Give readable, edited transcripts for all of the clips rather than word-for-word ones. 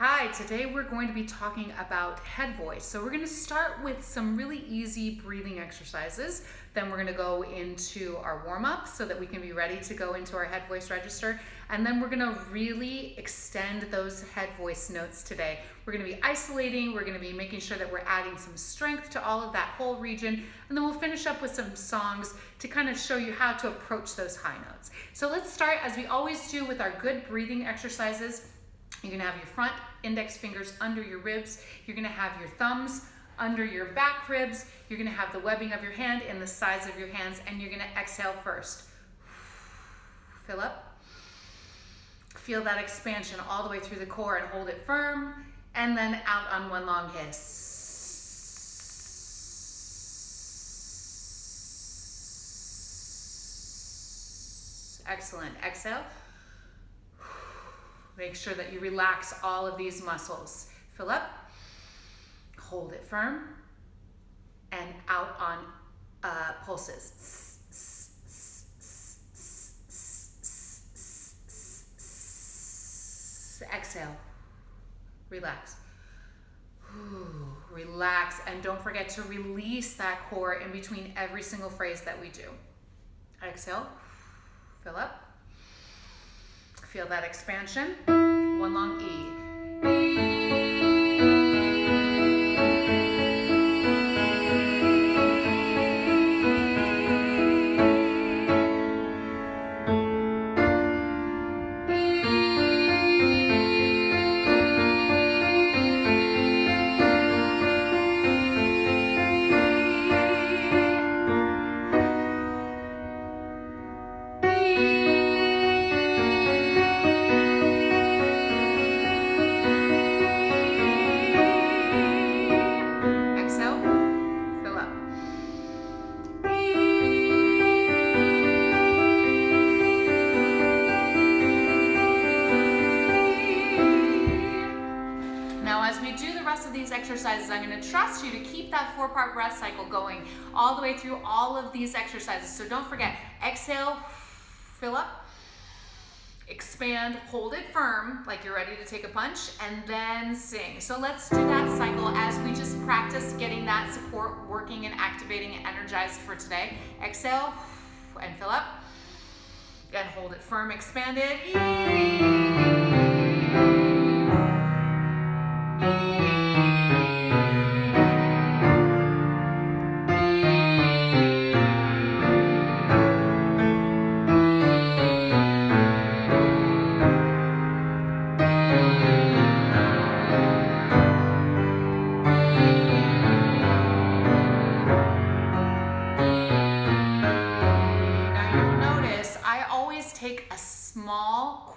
Hi, today we're going to be talking about head voice. So we're going to start with some really easy breathing exercises. Then we're going to go into our warm-up so that we can be ready to go into our head voice register. And then we're going to really extend those head voice notes today. We're going to be isolating, we're going to be making sure that we're adding some strength to all of that whole region. And then we'll finish up with some songs to kind of show you how to approach those high notes. So let's start, as we always do, with our good breathing exercises. You're gonna have your front index fingers under your ribs. You're gonna have your thumbs under your back ribs. You're gonna have the webbing of your hand in the sides of your hands, and you're gonna exhale first. Fill up. Feel that expansion all the way through the core and hold it firm. And then out on one long hiss. Excellent. Exhale. Make sure that you relax all of these muscles. Fill up, hold it firm, and out on pulses. Exhale, relax. Relax, and don't forget to release that core in between every single phrase that we do. Exhale, fill up. Feel that expansion. One long E. Exercises, I'm going to trust you to keep that 4-part breath cycle going all the way through all of these exercises. So don't forget, exhale, fill up, expand, hold it firm like you're ready to take a punch, and then sing. So let's do that cycle as we just practice getting that support working and activating and energized for today. Exhale and fill up, and hold it firm, expand it.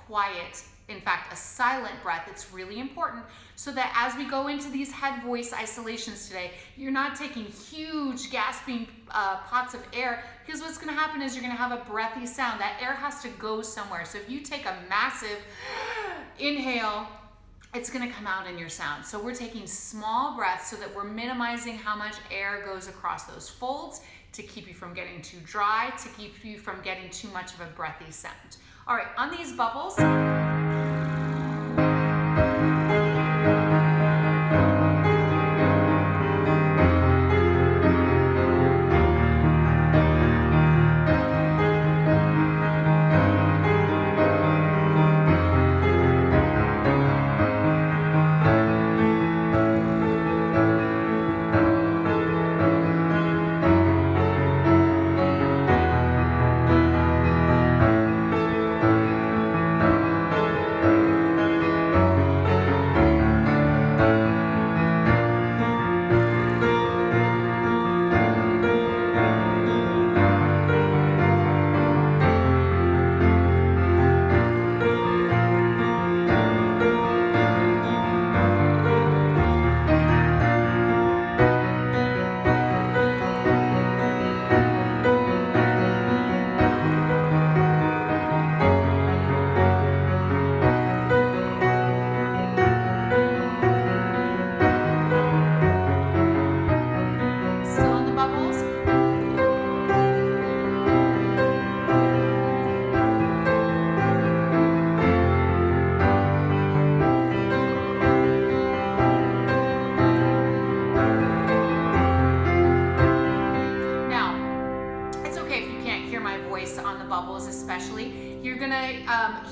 Quiet, in fact, a silent breath. It's really important so that as we go into these head voice isolations today, you're not taking huge gasping pots of air, because what's going to happen is you're going to have a breathy sound. That air has to go somewhere. So if you take a massive inhale, it's going to come out in your sound. So we're taking small breaths so that we're minimizing how much air goes across those folds to keep you from getting too dry, to keep you from getting too much of a breathy sound. All right, on these bubbles,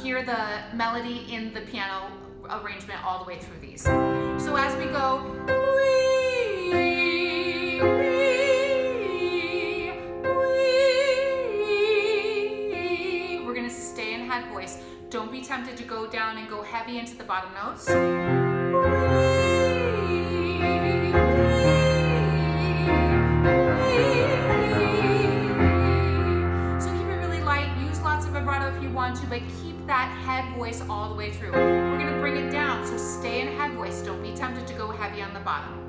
hear the melody in the piano arrangement all the way through these. So as we go, we're gonna stay in head voice. Don't be tempted to go down and go heavy into the bottom notes. If you want to, but keep that head voice all the way through. We're going to bring it down, so stay in head voice. Don't be tempted to go heavy on the bottom.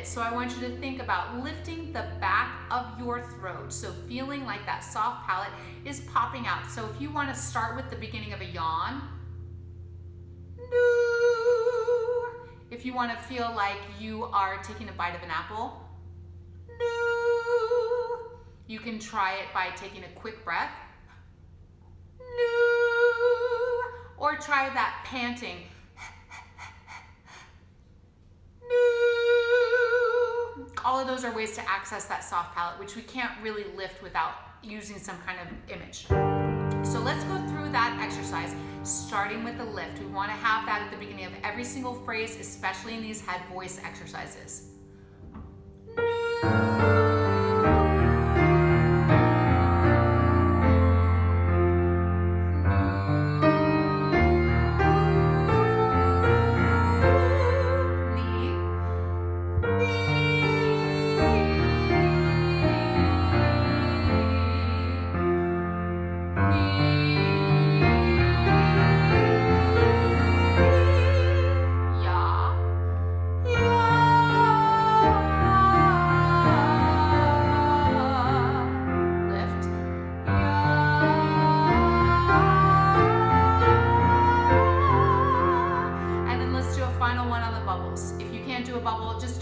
So I want you to think about lifting the back of your throat. So feeling like that soft palate is popping out. So if you want to start with the beginning of a yawn, if you want to feel like you are taking a bite of an apple, you can try it by taking a quick breath, or try that panting. All of those are ways to access that soft palate, which we can't really lift without using some kind of image. So let's go through that exercise, starting with the lift. We want to have that at the beginning of every single phrase, especially in these head voice exercises.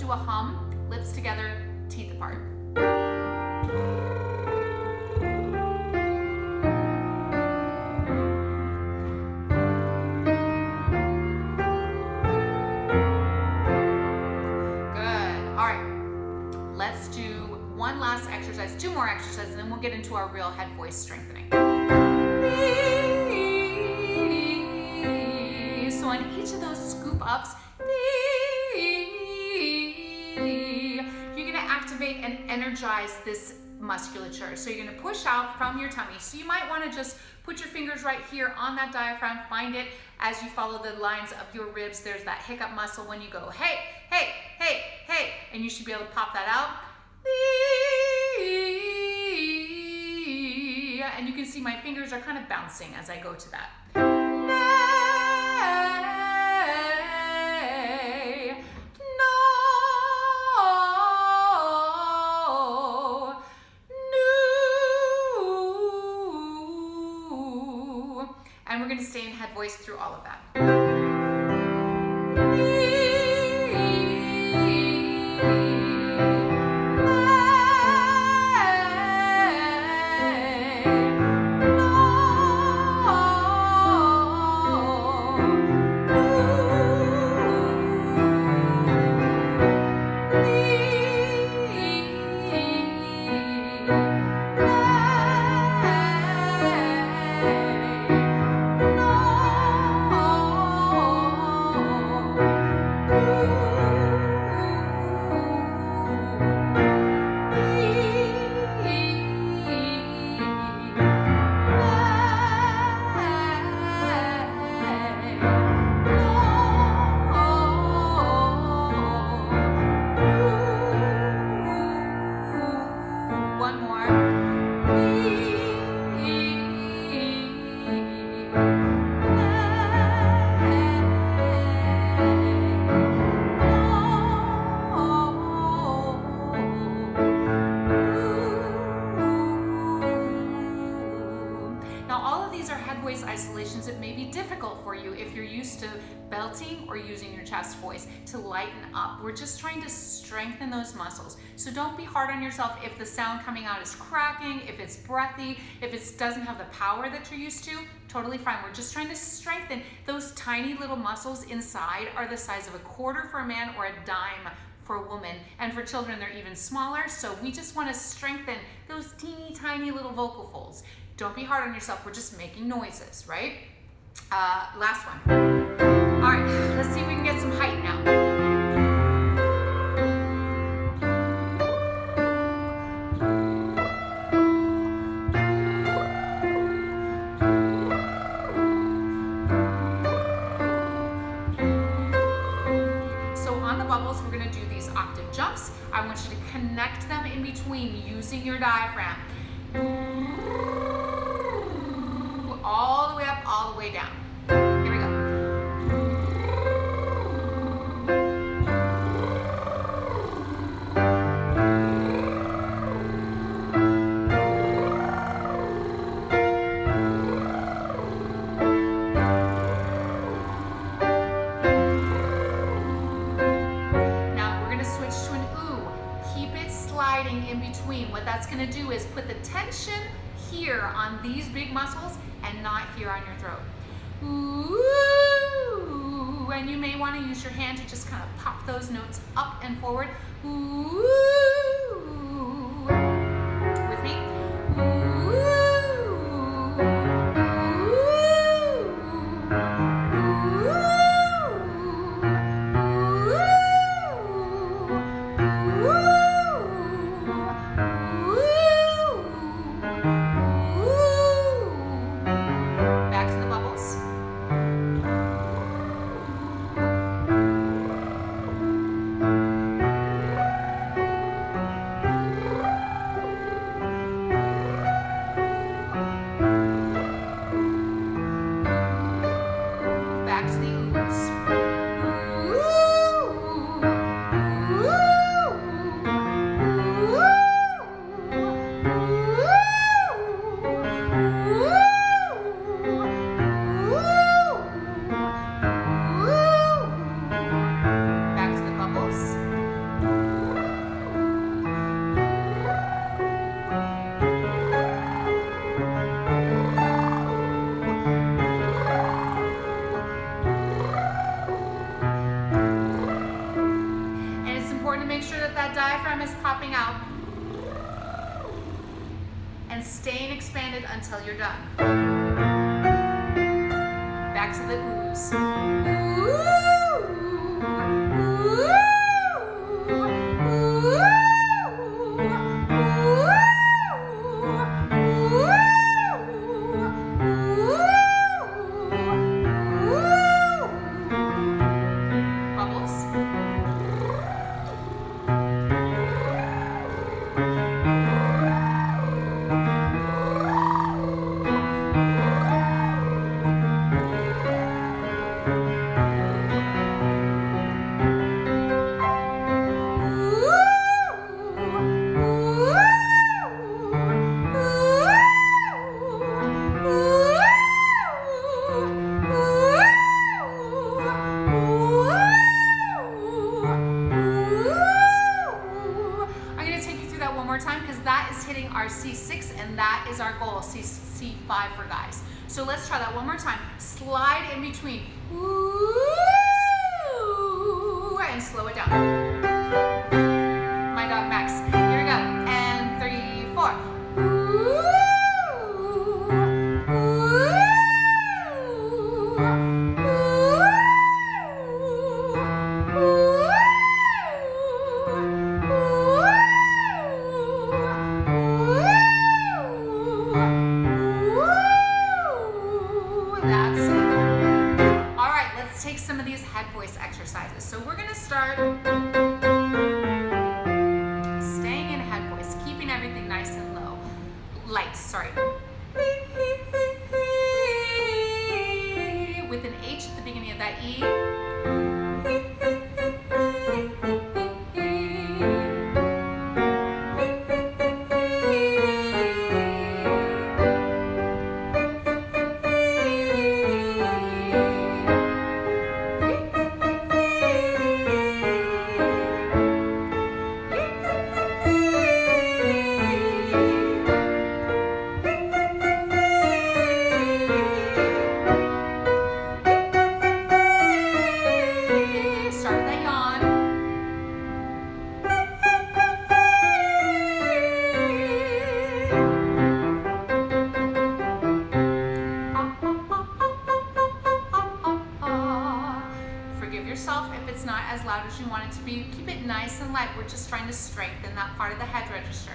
A hum, lips together, teeth apart. Good. All right. Let's do one last exercise, two more exercises, and then we'll get into our real head voice strengthening. So on each of those scoop ups, activate and energize this musculature. So you're going to push out from your tummy. So you might want to just put your fingers right here on that diaphragm. Find it as you follow the lines of your ribs. There's that hiccup muscle when you go, hey, hey, hey, hey, and you should be able to pop that out. and you can see my fingers are kind of bouncing as I go to that. And we're going to stay in head voice through all of that. Isolations, it may be difficult for you if you're used to belting or using your chest voice to lighten up. We're just trying to strengthen those muscles. So don't be hard on yourself if the sound coming out is cracking, if it's breathy, if it doesn't have the power that you're used to, totally fine. We're just trying to strengthen those tiny little muscles inside are the size of a quarter for a man or a dime for a woman, and for children they're even smaller. So we just want to strengthen those teeny tiny little vocal folds. Don't be hard on yourself. We're just making noises, right? Last one. All right, let's see if we can get some height now. So on the bubbles, we're gonna do these octave jumps. I want you to connect them in between using your diaphragm. All the way up, all the way down. Here we go. Now we're going to switch to an ooh. Keep it sliding in between. What that's going to do is put the tension here on these big muscles and not here on your throat. Ooh, and you may want to use your hand to just kind of pop those notes up and forward. Ooh, with me. Ooh, diaphragm is popping out and staying expanded until you're done. Back to the oohs. our C6, and that is our goal, C5 for guys. So let's try that one more time. Slide in between. Ooh, and slow it down. My dog Max. Here we go. And 3, 4. Ooh, that's it. All right, let's take some of these head voice exercises. So we're going to start staying in head voice, keeping everything nice and low. Light, sorry. With an H at the beginning of that E. If it's not as loud as you want it to be, keep it nice and light. We're just trying to strengthen that part of the head register.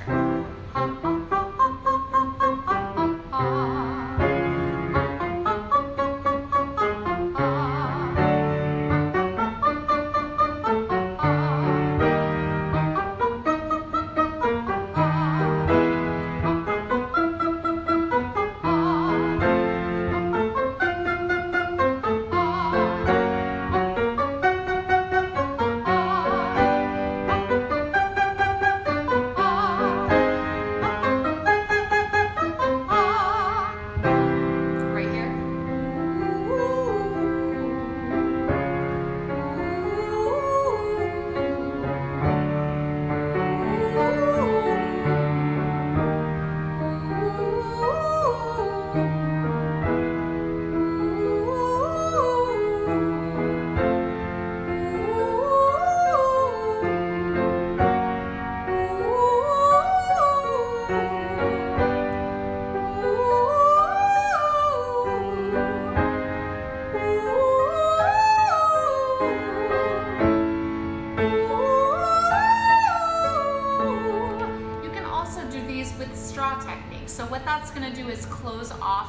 So what that's going to do is close off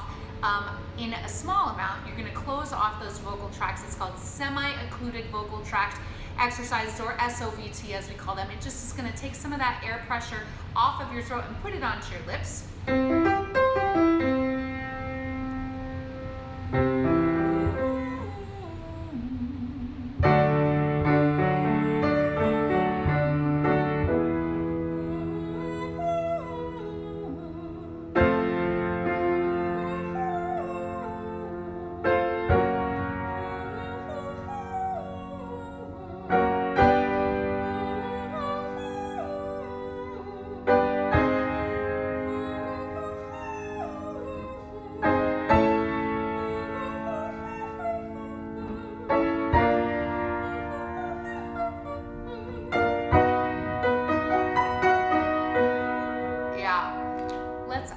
in a small amount. You're going to close off those vocal tracts. It's called semi-occluded vocal tract exercises, or SOVT as we call them. It just is going to take some of that air pressure off of your throat and put it onto your lips.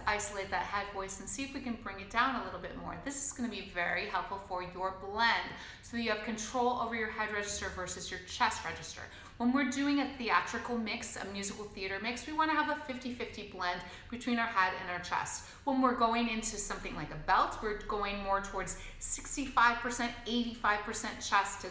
Isolate that head voice and see if we can bring it down a little bit more. This is going to be very helpful for your blend so that you have control over your head register versus your chest register. When we're doing a theatrical mix, a musical theater mix, we want to have a 50-50 blend between our head and our chest. When we're going into something like a belt, we're going more towards 65%, 85% chest to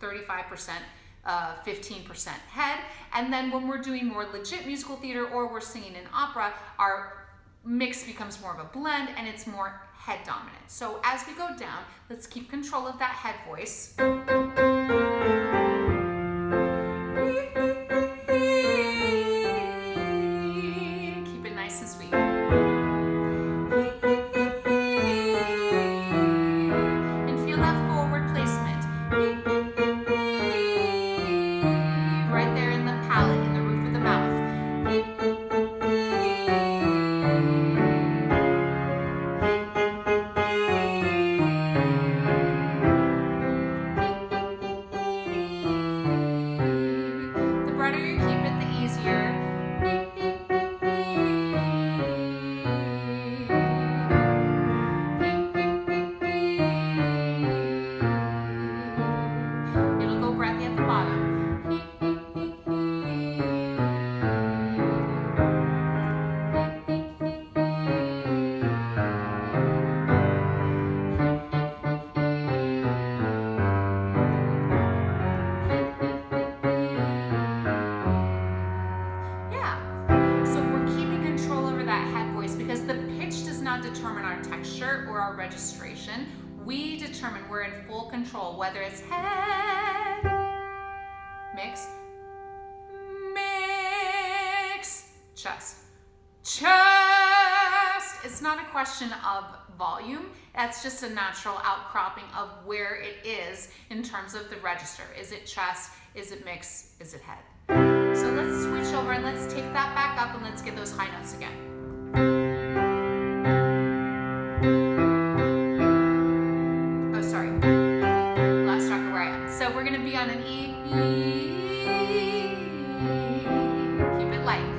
35%. 15% head. And then when we're doing more legit musical theater or we're singing in opera, our mix becomes more of a blend and it's more head dominant. So as we go down, let's keep control of that head voice. Keep it nice and sweet. And feel that forward placement. Right there in the palate, in the roof of the mouth. we're in full control, whether it's head, mix, mix, chest, chest. It's not a question of volume. That's just a natural outcropping of where it is in terms of the register. Is it chest? Is it mix? Is it head? So let's switch over and let's take that back up and let's get those high notes again. Oh, sorry. Lost track of where I am. So we're going to be on an E. Keep it light.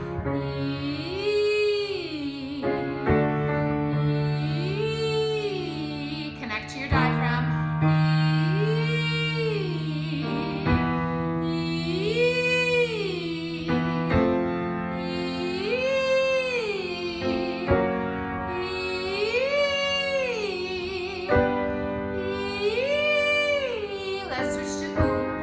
Connect to your diaphragm. Let's switch to ooh.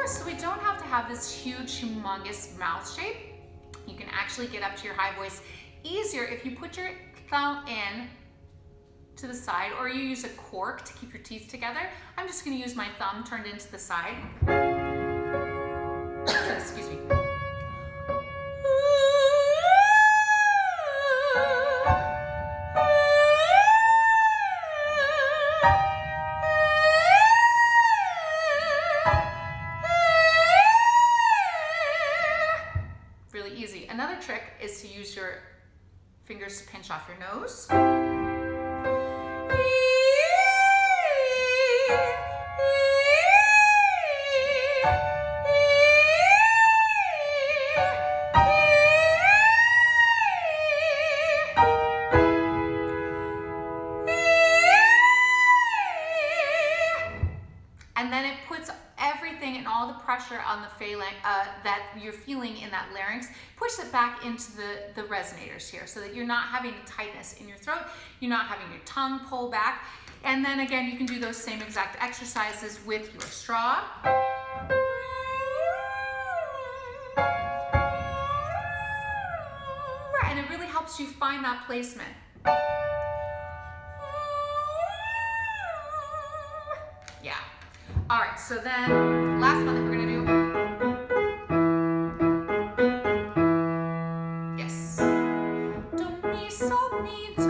So we don't have to have this huge, humongous mouth shape. You can actually get up to your high voice easier if you put your thumb in to the side, or you use a cork to keep your teeth together. I'm just going to use my thumb turned into the side. Excuse me. Really easy. Another trick is to use your fingers to pinch off your nose. And then it puts everything and all the pressure on the phalanx that you're feeling in that larynx, push it back into the resonators here so that you're not having a tightness in your throat, you're not having your tongue pull back. And then again, you can do those same exact exercises with your straw. And it really helps you find that placement. Yeah. All right, so then last one that we're gonna do. Yes. Do, mi, sol, mi, do.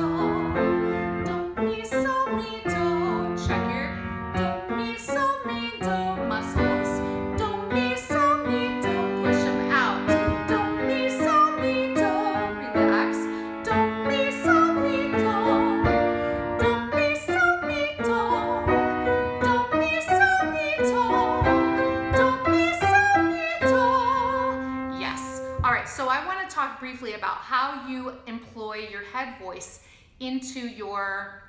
Do, mi, sol, mi, do. Check your do, mi, sol, mi, do muscles. Do, mi, sol, mi, do. Push them out. Do, mi, sol, mi, do. Relax. Do, mi, sol, mi, do. Do, mi, sol, mi, do. Do, mi, sol, mi, do. Do, mi, sol, mi, do. Yes. All right, so I want to talk briefly about how you employ your head voice into your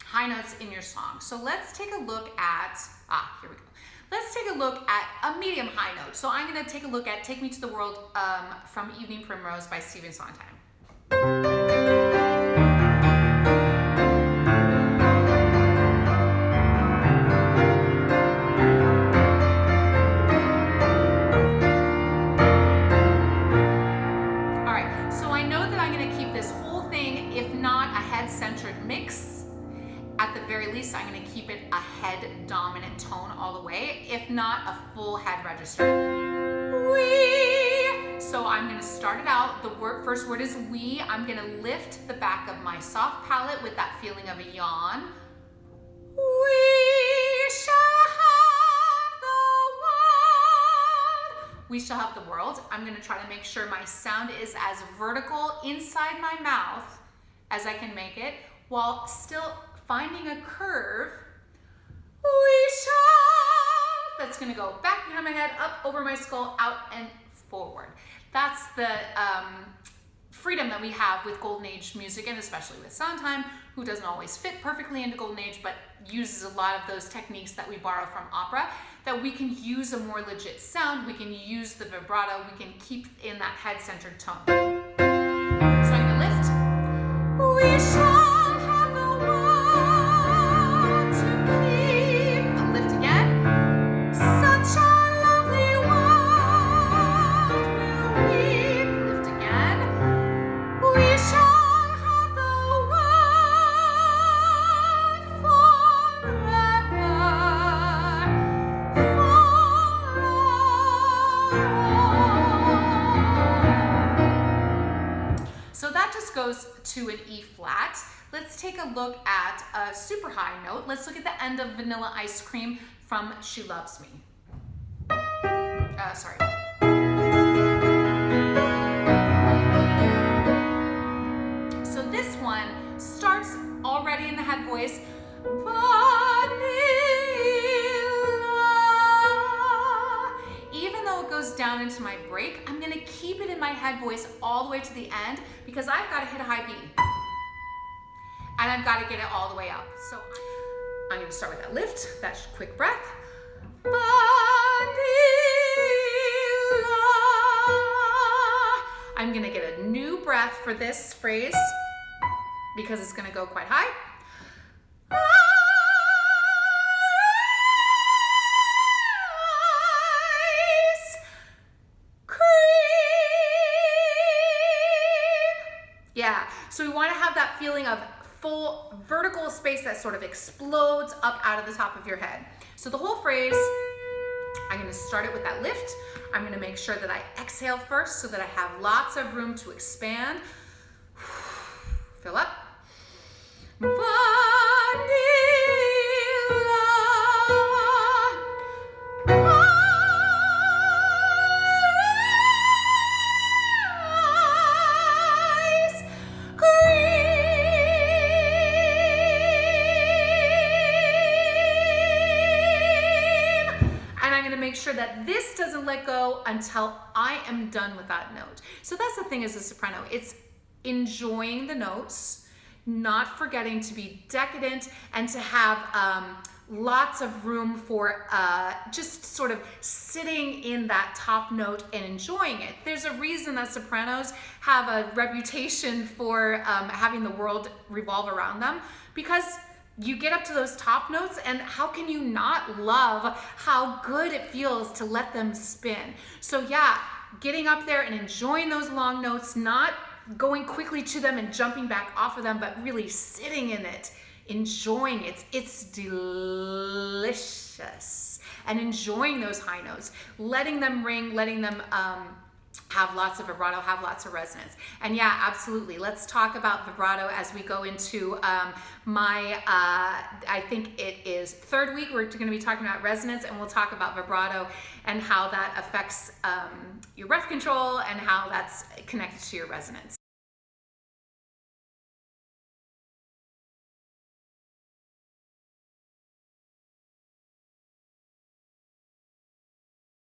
high notes in your song. So let's take a look at, here we go. Let's take a look at a medium high note. So I'm going to take a look at Take Me to the World from Evening Primrose by Stephen Sondheim. All right, so I know that I'm going to keep this whole thing, if not a head-centered mix, at the very least, I'm going to keep it a head-dominant tone all the way, if not a full head register. Wee. So I'm going to start it out. The first word is we. I'm going to lift the back of my soft palate with that feeling of a yawn. We shall have the world. We shall have the world. I'm going to try to make sure my sound is as vertical inside my mouth as I can make it, while still finding a curve. We shall. That's going to go back behind my head, up over my skull, out and forward. That's the freedom that we have with Golden Age music, and especially with Sondheim, who doesn't always fit perfectly into Golden Age, but uses a lot of those techniques that we borrow from opera, that we can use a more legit sound, we can use the vibrato, we can keep in that head-centered tone. to an E flat. Let's take a look at a super high note. Let's look at the end of Vanilla Ice Cream from She Loves Me. Sorry. So this one starts already in the head voice. Even though it goes down into my break, I'm gonna keep it in my head voice all the way to the end because I've gotta hit a high B. And I've gotta get it all the way up. So I'm gonna start with that lift, that quick breath. I'm gonna get a new breath for this phrase because it's gonna go quite high. Ice cream. Yeah, so we wanna have that feeling of full vertical space that sort of explodes up out of the top of your head. So the whole phrase, I'm gonna start it with that lift. I'm gonna make sure that I exhale first so that I have lots of room to expand. Fill up. Make sure that this doesn't let go until I am done with that note. So that's the thing as a soprano. It's enjoying the notes, not forgetting to be decadent, and to have lots of room for just sort of sitting in that top note and enjoying it. There's a reason that sopranos have a reputation for having the world revolve around them, because you get up to those top notes and how can you not love how good it feels to let them spin? So yeah, getting up there and enjoying those long notes, not going quickly to them and jumping back off of them, but really sitting in it, enjoying it. It's delicious. And enjoying those high notes, letting them ring, letting them have lots of vibrato, have lots of resonance. And yeah, absolutely. Let's talk about vibrato as we go into I think it is third week. We're going to be talking about resonance, and we'll talk about vibrato and how that affects your breath control and how that's connected to your resonance.